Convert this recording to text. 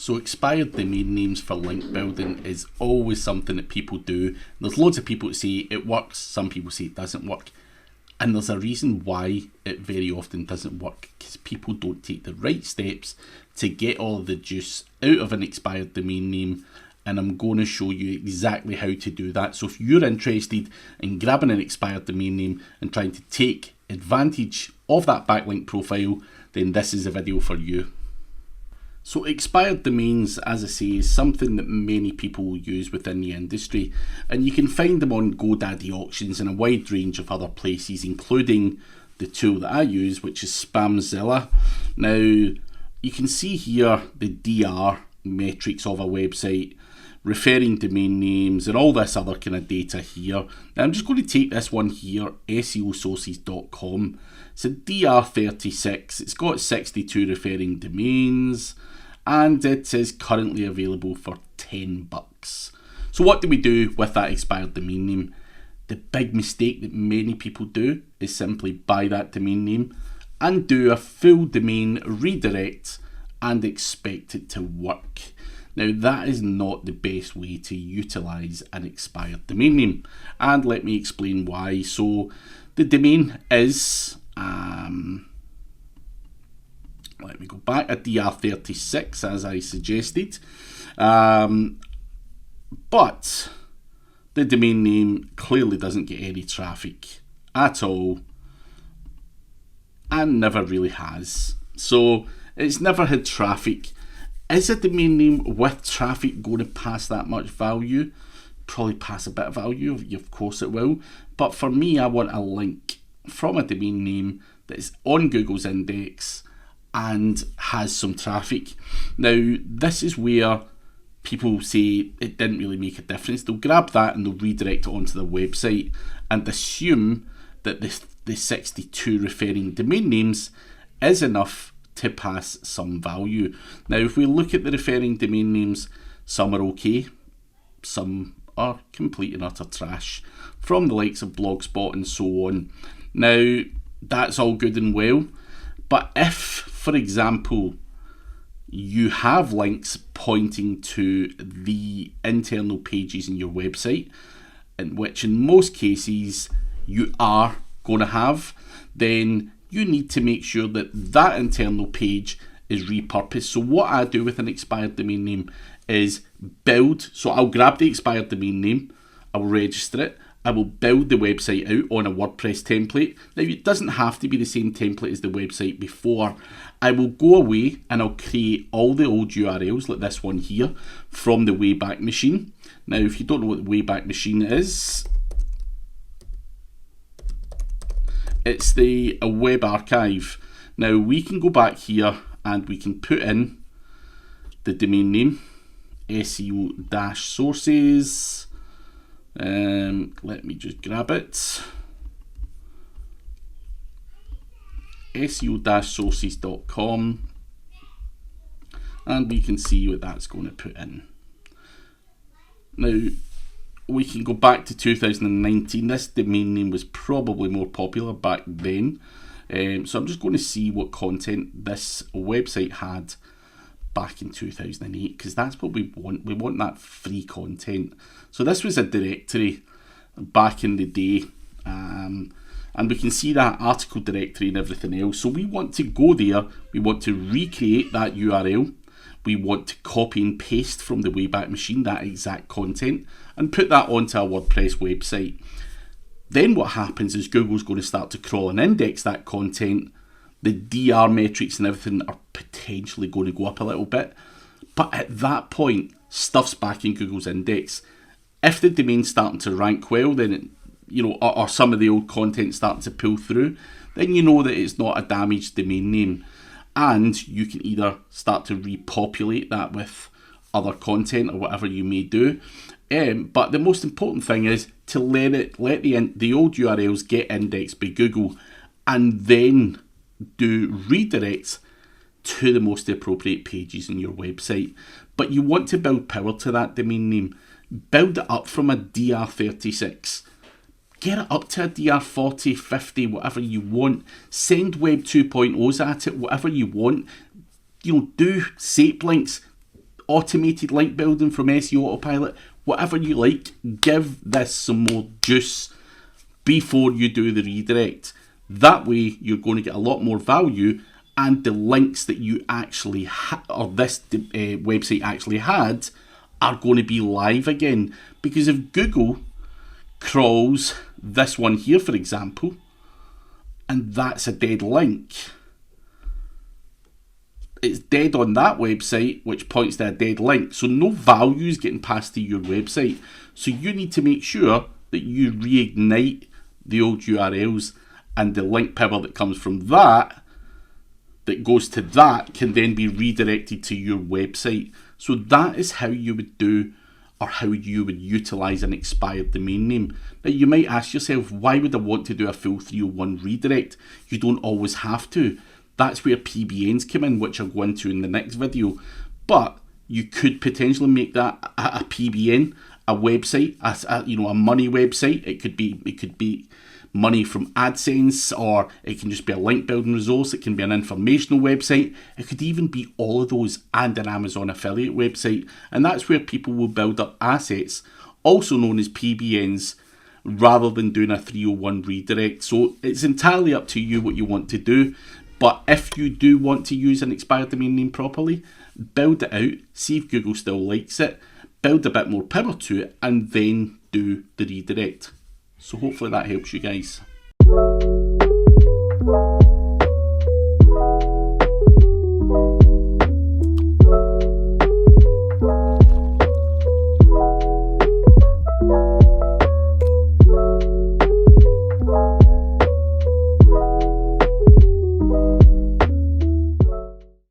So expired domain names for link building is always something that people do. There's loads of people that say it works, some people say it doesn't work. And there's a reason why it very often doesn't work, because people don't take the right steps to get all of the juice out of an expired domain name. And I'm going to show you exactly how to do that. So if you're interested in grabbing an expired domain name and trying to take advantage of that backlink profile, then this is a video for you. So expired domains, as I say, is something that many people use within the industry, and you can find them on GoDaddy auctions and a wide range of other places, including the tool that I use, which is Spamzilla. Now you can see here the DR metrics of a website, referring domain names and all this other kind of data here. Now I'm just going to take this one here, SEOsources.com. It's a DR36, it's got 62 referring domains, and it is currently available for $10. So what do we do with that expired domain name? The big mistake that many people do is simply buy that domain name and do a full domain redirect and expect it to work. Now that is not the best way to utilize an expired domain name, and let me explain why. So the domain is let me go back, a DR36 as I suggested, but the domain name clearly doesn't get any traffic at all and never really has. So it's never had traffic. Is a domain name with traffic going to pass that much value? Probably pass a bit of value, of course it will, but for me I want a link from a domain name that is on Google's index and has some traffic. Now this is where people say it didn't really make a difference. They'll grab that and they'll redirect it onto their website and assume that the 62 referring domain names is enough to pass some value. Now if we look at the referring domain names, some are okay, some are complete and utter trash, from the likes of Blogspot and so on. Now that's all good and well, but if, for example, you have links pointing to the internal pages in your website, in which in most cases you are going to have, then you need to make sure that that internal page is repurposed. So what I do with an expired domain name is build, so I'll grab the expired domain name, I will register it, I will build the website out on a WordPress template. Now it doesn't have to be the same template as the website before. I will go away and I'll create all the old URLs like this one here from the Wayback Machine. Now if you don't know what the Wayback Machine is, it's a web archive. Now we can go back here and we can put in the domain name, SEO-sources. Let me just grab it. SEO-sources.com, and we can see what that's going to put in. Now we can go back to 2019. This domain name was probably more popular back then, so I'm just going to see what content this website had back in 2008, because that's what we want. We want that free content. So this was a directory back in the day, and we can see that article directory and everything else. So we want to go there, we want to recreate that URL, we want to copy and paste from the Wayback Machine that exact content and put that onto our WordPress website. Then what happens is Google's going to start to crawl and index that content. The DR metrics and everything are potentially going to go up a little bit, but at that point stuff's back in Google's index. If the domain's starting to rank well, then or some of the old content starting to pull through, then you know that it's not a damaged domain name, and you can either start to repopulate that with other content or whatever you may do. But the most important thing is to let the old URLs get indexed by Google, and then do redirects to the most appropriate pages in your website. But you want to build power to that domain name. Build it up from a DR36. Get it up to a DR40, 50, whatever you want. Send Web 2.0s at it, whatever you want. Do SAPE links. automated link building from SEO Autopilot, whatever you like, give this some more juice before you do the redirect. That way you're going to get a lot more value, and the links that you actually or this website actually had are going to be live again. Because if Google crawls this one here, for example, and that's a dead link, it's dead on that website, which points to a dead link. So no value is getting passed to your website. So you need to make sure that you reignite the old URLs, and the link power that comes from that goes to that can then be redirected to your website. So that is how you would do, or how you would utilize an expired domain name. Now you might ask yourself, why would I want to do a full 301 redirect? You don't always have to. That's where PBNs come in, which I'll go into in the next video. But you could potentially make that a PBN, a website, a money website. It could be money from AdSense, or it can just be a link building resource. It can be an informational website. It could even be all of those and an Amazon affiliate website. And that's where people will build up assets, also known as PBNs, rather than doing a 301 redirect. So it's entirely up to you what you want to do. But if you do want to use an expired domain name properly, build it out, see if Google still likes it, build a bit more power to it, and then do the redirect. So hopefully that helps you guys.